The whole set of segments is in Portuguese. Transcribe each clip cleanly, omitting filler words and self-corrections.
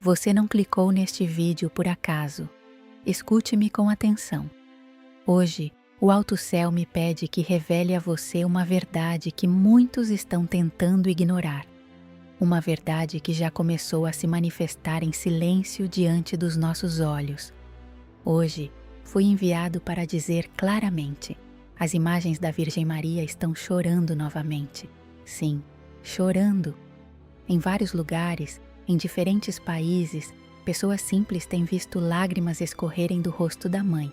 Você não clicou neste vídeo por acaso. Escute-me com atenção. Hoje, o Alto Céu me pede que revele a você uma verdade que muitos estão tentando ignorar. Uma verdade que já começou a se manifestar em silêncio diante dos nossos olhos. Hoje, fui enviado para dizer claramente: as imagens da Virgem Maria estão chorando novamente. Sim, chorando. Em vários lugares, em diferentes países, pessoas simples têm visto lágrimas escorrerem do rosto da mãe.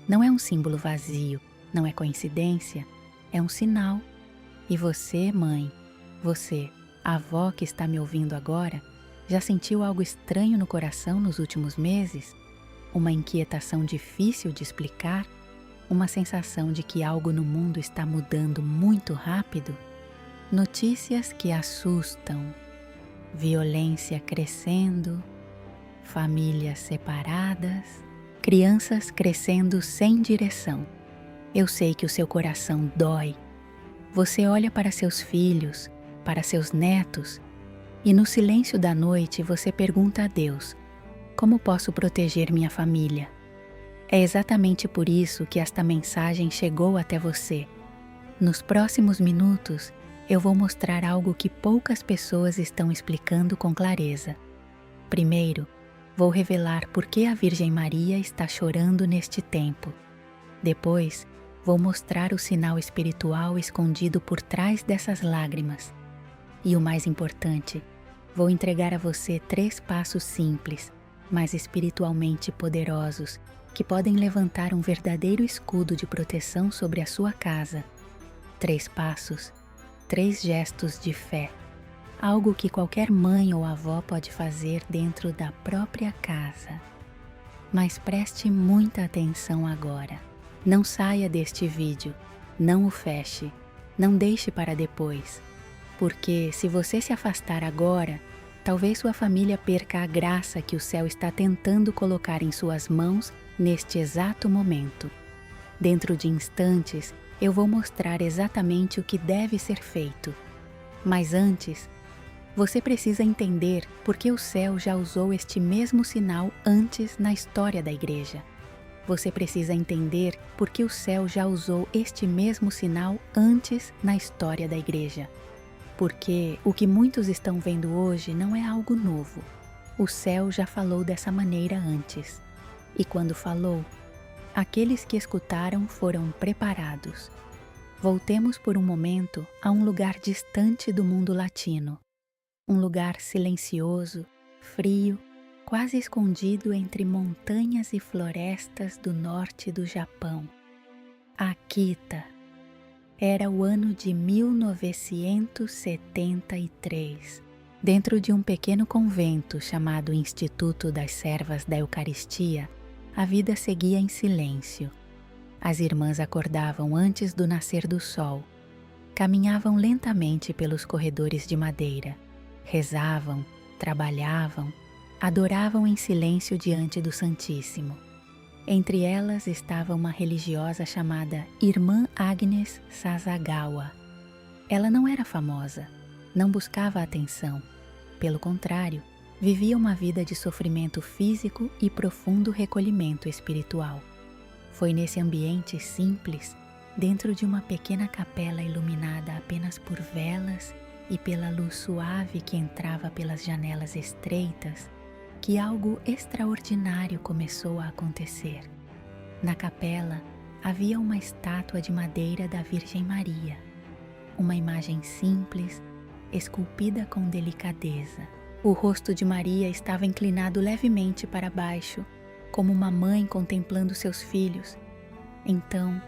Não é um símbolo vazio, não é coincidência, é um sinal. E você, mãe, você, a avó que está me ouvindo agora, já sentiu algo estranho no coração nos últimos meses? Uma inquietação difícil de explicar? Uma sensação de que algo no mundo está mudando muito rápido? Notícias que assustam, violência crescendo, famílias separadas, crianças crescendo sem direção. Eu sei que o seu coração dói. Você olha para seus filhos, para seus netos, e no silêncio da noite você pergunta a Deus: como posso proteger minha família? É exatamente por isso que esta mensagem chegou até você. Nos próximos minutos, eu vou mostrar algo que poucas pessoas estão explicando com clareza. Primeiro, vou revelar por que a Virgem Maria está chorando neste tempo. Depois, vou mostrar o sinal espiritual escondido por trás dessas lágrimas. E o mais importante, vou entregar a você 3 passos simples, mas espiritualmente poderosos, que podem levantar um verdadeiro escudo de proteção sobre a sua casa. 3 passos, 3 gestos de fé. Algo que qualquer mãe ou avó pode fazer dentro da própria casa. Mas preste muita atenção agora. Não saia deste vídeo, não o feche, não deixe para depois. Porque se você se afastar agora, talvez sua família perca a graça que o céu está tentando colocar em suas mãos neste exato momento. Dentro de instantes, eu vou mostrar exatamente o que deve ser feito. Mas antes, você precisa entender por que o céu já usou este mesmo sinal antes na história da igreja. Você precisa entender por que o céu já usou este mesmo sinal antes na história da igreja. Porque o que muitos estão vendo hoje não é algo novo. O céu já falou dessa maneira antes. E quando falou, aqueles que escutaram foram preparados. Voltemos por um momento a um lugar distante do mundo latino. Um lugar silencioso, frio, quase escondido entre montanhas e florestas do norte do Japão. Akita. Era o ano de 1973. Dentro de um pequeno convento chamado Instituto das Servas da Eucaristia, a vida seguia em silêncio. As irmãs acordavam antes do nascer do sol, caminhavam lentamente pelos corredores de madeira, rezavam, trabalhavam, adoravam em silêncio diante do Santíssimo. Entre elas estava uma religiosa chamada Irmã Agnes Sasagawa. Ela não era famosa, não buscava atenção. Pelo contrário, vivia uma vida de sofrimento físico e profundo recolhimento espiritual. Foi nesse ambiente simples, dentro de uma pequena capela iluminada apenas por velas e pela luz suave que entrava pelas janelas estreitas, que algo extraordinário começou a acontecer. Na capela havia uma estátua de madeira da Virgem Maria, uma imagem simples, esculpida com delicadeza. O rosto de Maria estava inclinado levemente para baixo, como uma mãe contemplando seus filhos. Então,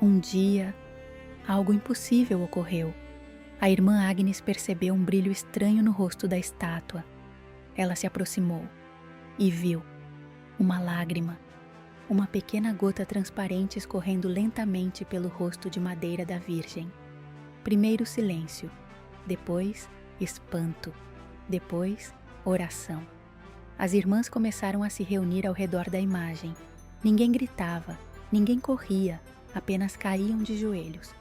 um dia, algo impossível ocorreu. A irmã Agnes percebeu um brilho estranho no rosto da estátua. Ela se aproximou e viu uma lágrima, uma pequena gota transparente escorrendo lentamente pelo rosto de madeira da Virgem. Primeiro silêncio, depois espanto, depois oração. As irmãs começaram a se reunir ao redor da imagem. Ninguém gritava, ninguém corria, apenas caíam de joelhos.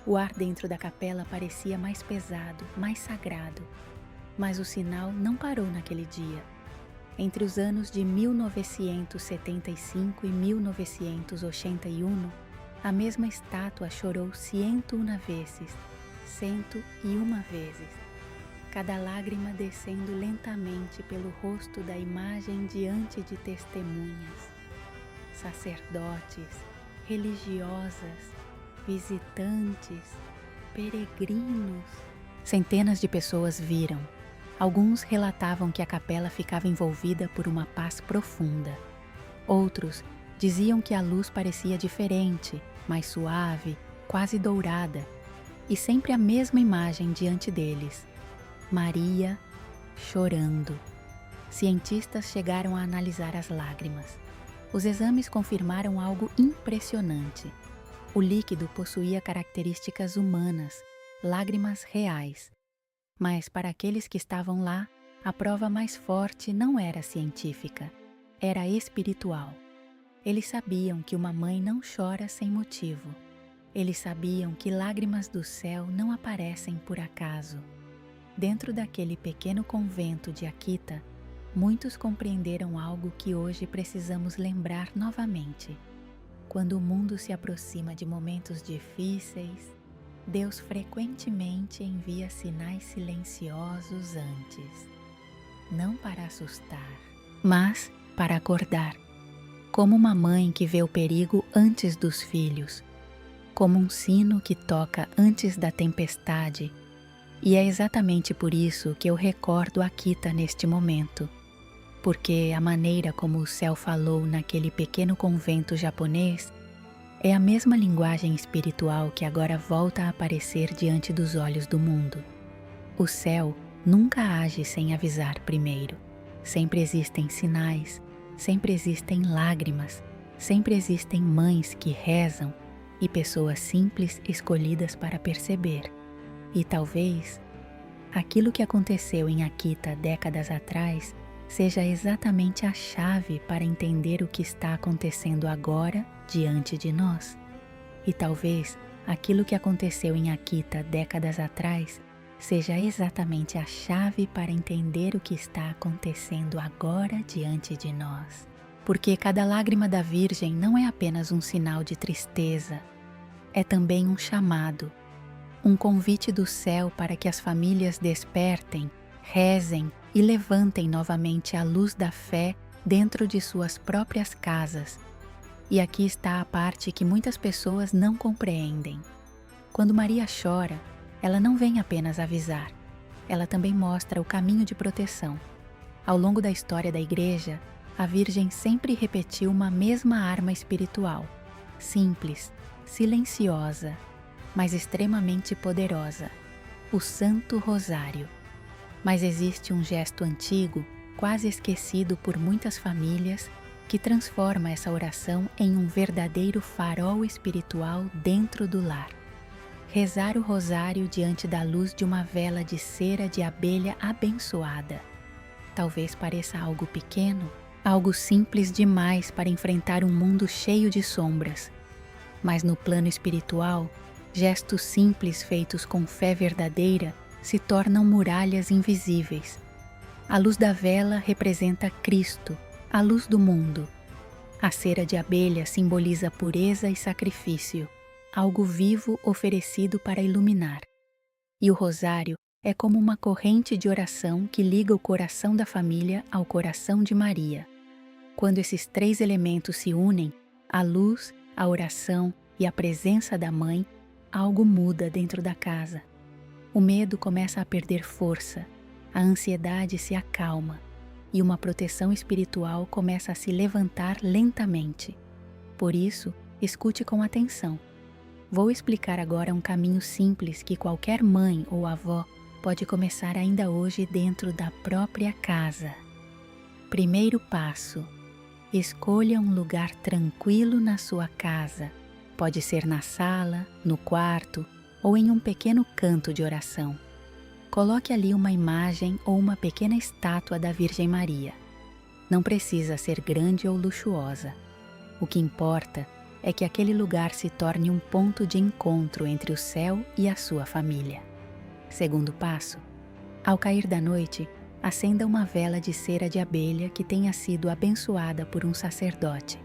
O ar dentro da capela parecia mais pesado, mais sagrado. Mas o sinal não parou naquele dia. Entre os anos de 1975 e 1981, a mesma estátua chorou 101 vezes, 101 vezes, cada lágrima descendo lentamente pelo rosto da imagem diante de testemunhas, sacerdotes, religiosas, visitantes, peregrinos. Centenas de pessoas viram. Alguns relatavam que a capela ficava envolvida por uma paz profunda. Outros diziam que a luz parecia diferente, mais suave, quase dourada, e sempre a mesma imagem diante deles: Maria chorando. Cientistas chegaram a analisar as lágrimas. Os exames confirmaram algo impressionante. O líquido possuía características humanas, lágrimas reais. Mas para aqueles que estavam lá, a prova mais forte não era científica, era espiritual. Eles sabiam que uma mãe não chora sem motivo. Eles sabiam que lágrimas do céu não aparecem por acaso. Dentro daquele pequeno convento de Akita, muitos compreenderam algo que hoje precisamos lembrar novamente. Quando o mundo se aproxima de momentos difíceis, Deus frequentemente envia sinais silenciosos antes. Não para assustar, mas para acordar. Como uma mãe que vê o perigo antes dos filhos. Como um sino que toca antes da tempestade. E é exatamente por isso que eu recordo Akita neste momento. Porque a maneira como o céu falou naquele pequeno convento japonês é a mesma linguagem espiritual que agora volta a aparecer diante dos olhos do mundo. O céu nunca age sem avisar primeiro. Sempre existem sinais, sempre existem lágrimas, sempre existem mães que rezam e pessoas simples escolhidas para perceber. E talvez aquilo que aconteceu em Akita décadas atrás seja exatamente a chave para entender o que está acontecendo agora diante de nós. E talvez aquilo que aconteceu em Akita décadas atrás seja exatamente a chave para entender o que está acontecendo agora diante de nós. Porque cada lágrima da Virgem não é apenas um sinal de tristeza, é também um chamado, um convite do céu para que as famílias despertem, rezem e levantem novamente a luz da fé dentro de suas próprias casas. E aqui está a parte que muitas pessoas não compreendem. Quando Maria chora, ela não vem apenas avisar, ela também mostra o caminho de proteção. Ao longo da história da Igreja, a Virgem sempre repetiu uma mesma arma espiritual, simples, silenciosa, mas extremamente poderosa: o Santo Rosário. Mas existe um gesto antigo, quase esquecido por muitas famílias, que transforma essa oração em um verdadeiro farol espiritual dentro do lar. Rezar o rosário diante da luz de uma vela de cera de abelha abençoada. Talvez pareça algo pequeno, algo simples demais para enfrentar um mundo cheio de sombras. Mas no plano espiritual, gestos simples feitos com fé verdadeira se tornam muralhas invisíveis. A luz da vela representa Cristo, a luz do mundo. A cera de abelha simboliza pureza e sacrifício, algo vivo oferecido para iluminar. E o rosário é como uma corrente de oração que liga o coração da família ao coração de Maria. Quando esses três elementos se unem, a luz, a oração e a presença da mãe, algo muda dentro da casa. O medo começa a perder força, a ansiedade se acalma e uma proteção espiritual começa a se levantar lentamente. Por isso, escute com atenção. Vou explicar agora um caminho simples que qualquer mãe ou avó pode começar ainda hoje dentro da própria casa. Primeiro passo: escolha um lugar tranquilo na sua casa. Pode ser na sala, no quarto ou em um pequeno canto de oração. Coloque ali uma imagem ou uma pequena estátua da Virgem Maria. Não precisa ser grande ou luxuosa. O que importa é que aquele lugar se torne um ponto de encontro entre o céu e a sua família. Segundo passo: ao cair da noite, acenda uma vela de cera de abelha que tenha sido abençoada por um sacerdote.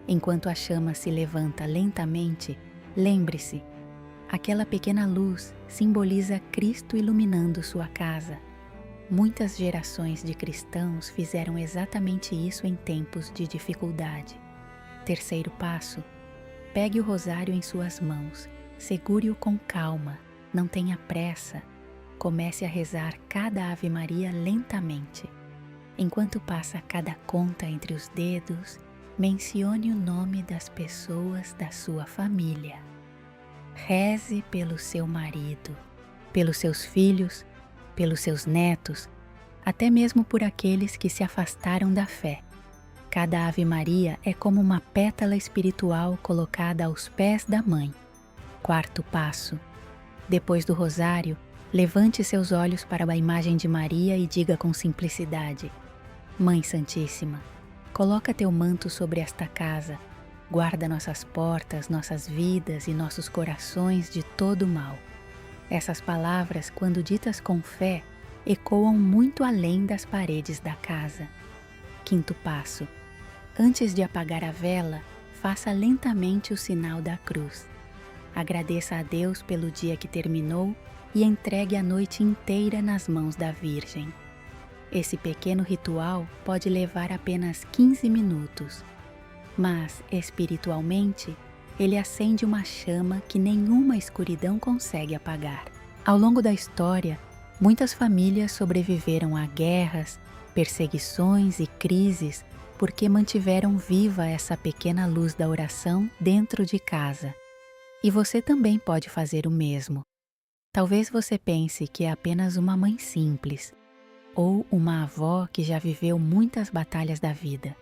Enquanto a chama se levanta lentamente, lembre-se, aquela pequena luz simboliza Cristo iluminando sua casa. Muitas gerações de cristãos fizeram exatamente isso em tempos de dificuldade. Terceiro passo: pegue o rosário em suas mãos, segure-o com calma, não tenha pressa. Comece a rezar cada Ave Maria lentamente. Enquanto passa cada conta entre os dedos, mencione o nome das pessoas da sua família. Reze pelo seu marido, pelos seus filhos, pelos seus netos, até mesmo por aqueles que se afastaram da fé. Cada Ave Maria é como uma pétala espiritual colocada aos pés da Mãe. Quarto passo: depois do rosário, levante seus olhos para a imagem de Maria e diga com simplicidade: Mãe Santíssima, coloca teu manto sobre esta casa, guarda nossas portas, nossas vidas e nossos corações de todo o mal. Essas palavras, quando ditas com fé, ecoam muito além das paredes da casa. Quinto passo: antes de apagar a vela, faça lentamente o sinal da cruz. Agradeça a Deus pelo dia que terminou e entregue a noite inteira nas mãos da Virgem. Esse pequeno ritual pode levar apenas 15 minutos, mas, espiritualmente, ele acende uma chama que nenhuma escuridão consegue apagar. Ao longo da história, muitas famílias sobreviveram a guerras, perseguições e crises porque mantiveram viva essa pequena luz da oração dentro de casa. E você também pode fazer o mesmo. Talvez você pense que é apenas uma mãe simples, ou uma avó que já viveu muitas batalhas da vida.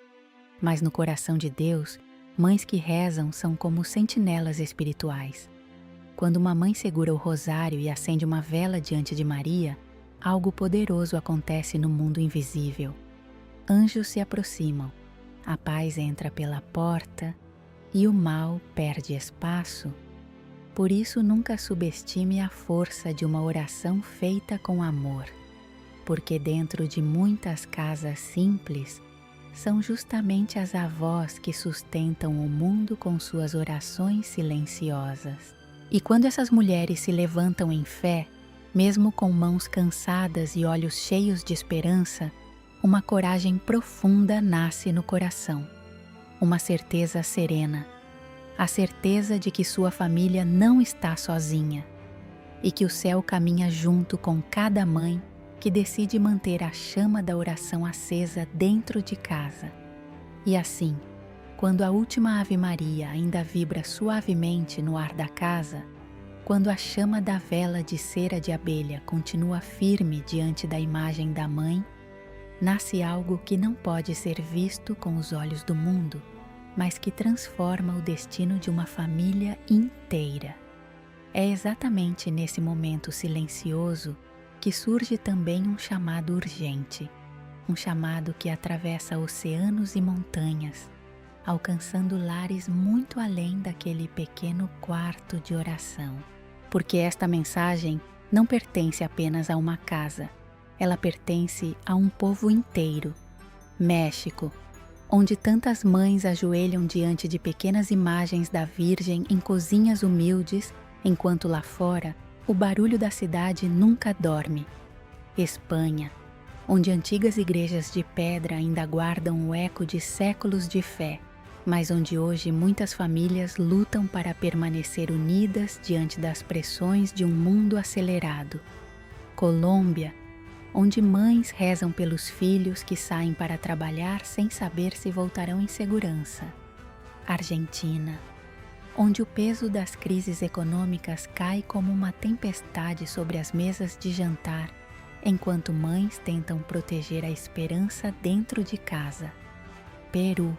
Mas no coração de Deus, mães que rezam são como sentinelas espirituais. Quando uma mãe segura o rosário e acende uma vela diante de Maria, algo poderoso acontece no mundo invisível. Anjos se aproximam, a paz entra pela porta e o mal perde espaço. Por isso, nunca subestime a força de uma oração feita com amor, porque dentro de muitas casas simples, são justamente as avós que sustentam o mundo com suas orações silenciosas. E quando essas mulheres se levantam em fé, mesmo com mãos cansadas e olhos cheios de esperança, uma coragem profunda nasce no coração, uma certeza serena, a certeza de que sua família não está sozinha e que o céu caminha junto com cada mãe que decide manter a chama da oração acesa dentro de casa. E assim, quando a última Ave Maria ainda vibra suavemente no ar da casa, quando a chama da vela de cera de abelha continua firme diante da imagem da Mãe, nasce algo que não pode ser visto com os olhos do mundo, mas que transforma o destino de uma família inteira. É exatamente nesse momento silencioso que surge também um chamado urgente, um chamado que atravessa oceanos e montanhas, alcançando lares muito além daquele pequeno quarto de oração. Porque esta mensagem não pertence apenas a uma casa, ela pertence a um povo inteiro. México, onde tantas mães ajoelham diante de pequenas imagens da Virgem em cozinhas humildes, enquanto lá fora o barulho da cidade nunca dorme. Espanha, onde antigas igrejas de pedra ainda guardam o eco de séculos de fé, mas onde hoje muitas famílias lutam para permanecer unidas diante das pressões de um mundo acelerado. Colômbia, onde mães rezam pelos filhos que saem para trabalhar sem saber se voltarão em segurança. Argentina, onde o peso das crises econômicas cai como uma tempestade sobre as mesas de jantar, enquanto mães tentam proteger a esperança dentro de casa. Peru,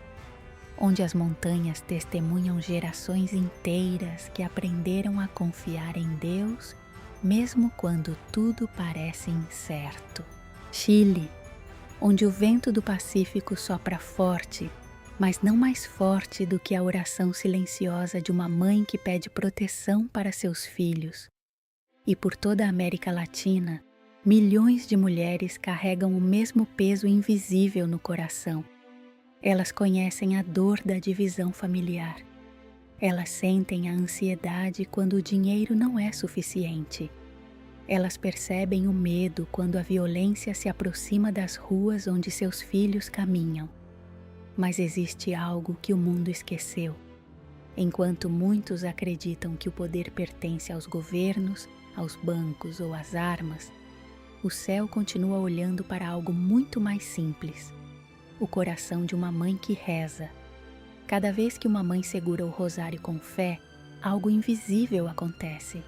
onde as montanhas testemunham gerações inteiras que aprenderam a confiar em Deus, mesmo quando tudo parece incerto. Chile, onde o vento do Pacífico sopra forte, mas não mais forte do que a oração silenciosa de uma mãe que pede proteção para seus filhos. E por toda a América Latina, Milhões de mulheres carregam o mesmo peso invisível no coração. Elas conhecem a dor da divisão familiar. Elas sentem a ansiedade quando o dinheiro não é suficiente. Elas percebem o medo quando a violência se aproxima das ruas onde seus filhos caminham. Mas existe algo que o mundo esqueceu. Enquanto muitos acreditam que o poder pertence aos governos, aos bancos ou às armas, o céu continua olhando para algo muito mais simples: o coração de uma mãe que reza. Cada vez que uma mãe segura o rosário com fé, algo invisível acontece.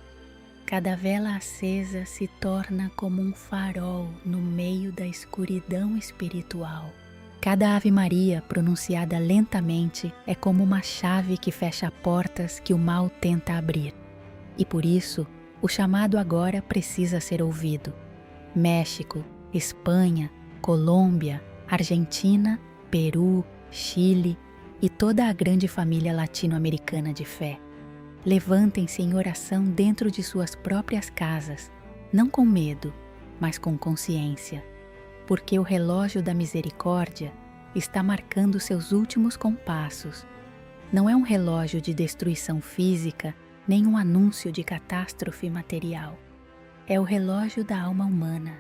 Cada vela acesa se torna como um farol no meio da escuridão espiritual. Cada Ave Maria pronunciada lentamente é como uma chave que fecha portas que o mal tenta abrir. E por isso, o chamado agora precisa ser ouvido. México, Espanha, Colômbia, Argentina, Peru, Chile e toda a grande família latino-americana de fé. Levantem-se em oração dentro de suas próprias casas, não com medo, mas com consciência, porque o relógio da misericórdia está marcando seus últimos compassos. Não é um relógio de destruição física, nem um anúncio de catástrofe material. É o relógio da alma humana.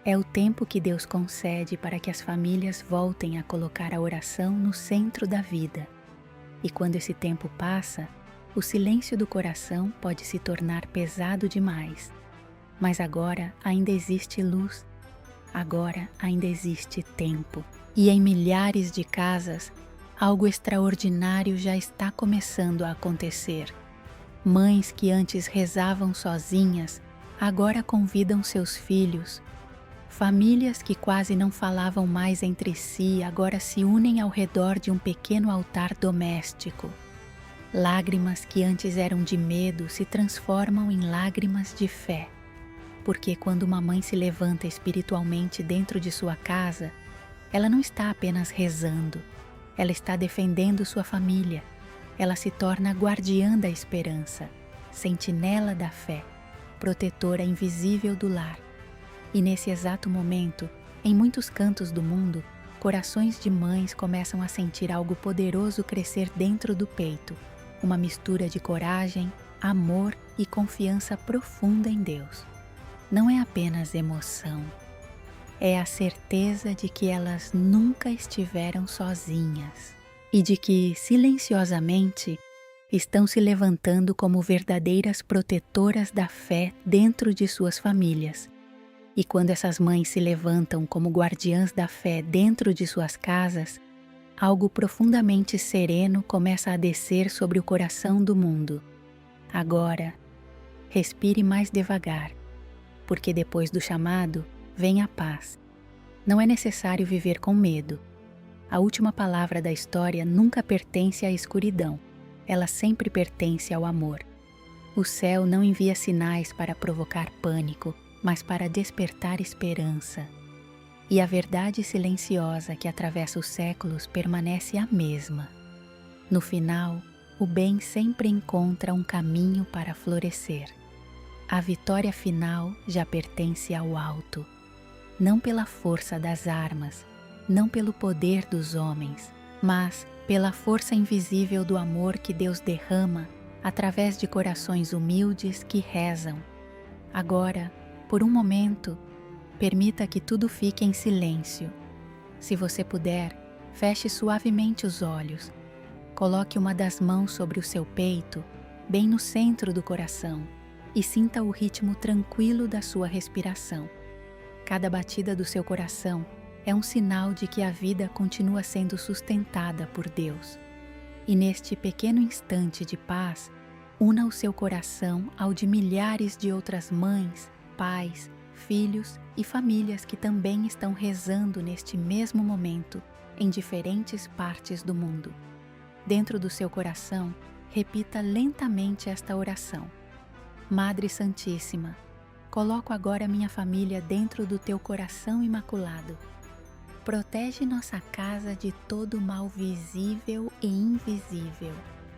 É o tempo que Deus concede para que as famílias voltem a colocar a oração no centro da vida. E quando esse tempo passa, o silêncio do coração pode se tornar pesado demais. Mas agora ainda existe luz. Agora ainda existe tempo. E em milhares de casas, algo extraordinário já está começando a acontecer. Mães que antes rezavam sozinhas, agora convidam seus filhos. Famílias que quase não falavam mais entre si, agora se unem ao redor de um pequeno altar doméstico. Lágrimas que antes eram de medo se transformam em lágrimas de fé. Porque quando uma mãe se levanta espiritualmente dentro de sua casa, ela não está apenas rezando, ela está defendendo sua família. Ela se torna guardiã da esperança, sentinela da fé, protetora invisível do lar. E nesse exato momento, em muitos cantos do mundo, corações de mães começam a sentir algo poderoso crescer dentro do peito, uma mistura de coragem, amor e confiança profunda em Deus. Não é apenas emoção, é a certeza de que elas nunca estiveram sozinhas e de que, silenciosamente, estão se levantando como verdadeiras protetoras da fé dentro de suas famílias. E quando essas mães se levantam como guardiãs da fé dentro de suas casas, algo profundamente sereno começa a descer sobre o coração do mundo. Agora, respire mais devagar, porque depois do chamado vem a paz. Não é necessário viver com medo. A última palavra da história nunca pertence à escuridão, ela sempre pertence ao amor. O céu não envia sinais para provocar pânico, mas para despertar esperança. E a verdade silenciosa que atravessa os séculos permanece a mesma. No final, o bem sempre encontra um caminho para florescer. A vitória final já pertence ao alto, não pela força das armas, não pelo poder dos homens, mas pela força invisível do amor que Deus derrama através de corações humildes que rezam. Agora, por um momento, permita que tudo fique em silêncio. Se você puder, feche suavemente os olhos. Coloque uma das mãos sobre o seu peito, bem no centro do coração, e sinta o ritmo tranquilo da sua respiração. Cada batida do seu coração é um sinal de que a vida continua sendo sustentada por Deus. E neste pequeno instante de paz, una o seu coração ao de milhares de outras mães, pais, filhos e famílias que também estão rezando neste mesmo momento em diferentes partes do mundo. Dentro do seu coração, repita lentamente esta oração. Madre Santíssima, coloco agora minha família dentro do teu coração imaculado. Protege nossa casa de todo mal visível e invisível.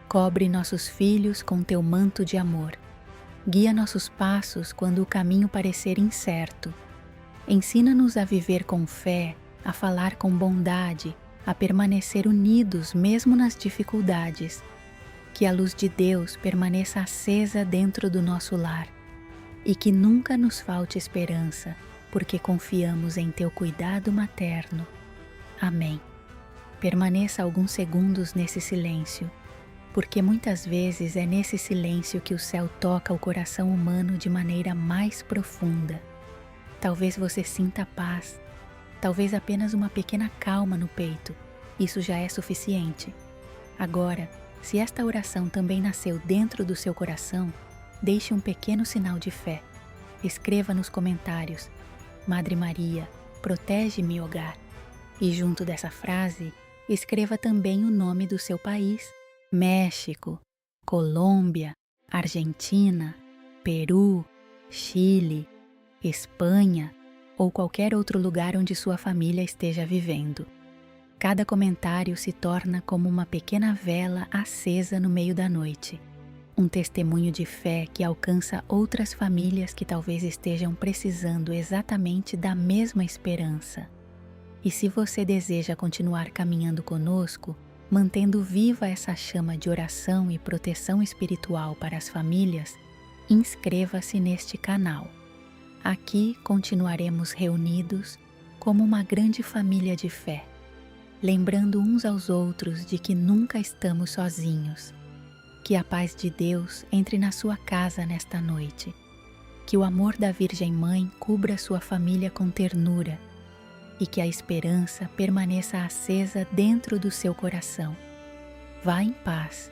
Cobre nossos filhos com teu manto de amor. Guia nossos passos quando o caminho parecer incerto. Ensina-nos a viver com fé, a falar com bondade, a permanecer unidos mesmo nas dificuldades. Que a luz de Deus permaneça acesa dentro do nosso lar e que nunca nos falte esperança, porque confiamos em Teu cuidado materno. Amém. Permaneça alguns segundos nesse silêncio, porque muitas vezes é nesse silêncio que o céu toca o coração humano de maneira mais profunda. Talvez você sinta paz, talvez apenas uma pequena calma no peito. Isso já é suficiente. Agora, se esta oração também nasceu dentro do seu coração, deixe um pequeno sinal de fé. Escreva nos comentários: Madre Maria, protege-me, hogar. E junto dessa frase, escreva também o nome do seu país: México, Colômbia, Argentina, Peru, Chile, Espanha ou qualquer outro lugar onde sua família esteja vivendo. Cada comentário se torna como uma pequena vela acesa no meio da noite, um testemunho de fé que alcança outras famílias que talvez estejam precisando exatamente da mesma esperança. E se você deseja continuar caminhando conosco, mantendo viva essa chama de oração e proteção espiritual para as famílias, inscreva-se neste canal. Aqui continuaremos reunidos como uma grande família de fé, lembrando uns aos outros de que nunca estamos sozinhos. Que a paz de Deus entre na sua casa nesta noite. Que o amor da Virgem Mãe cubra sua família com ternura e que a esperança permaneça acesa dentro do seu coração. Vá em paz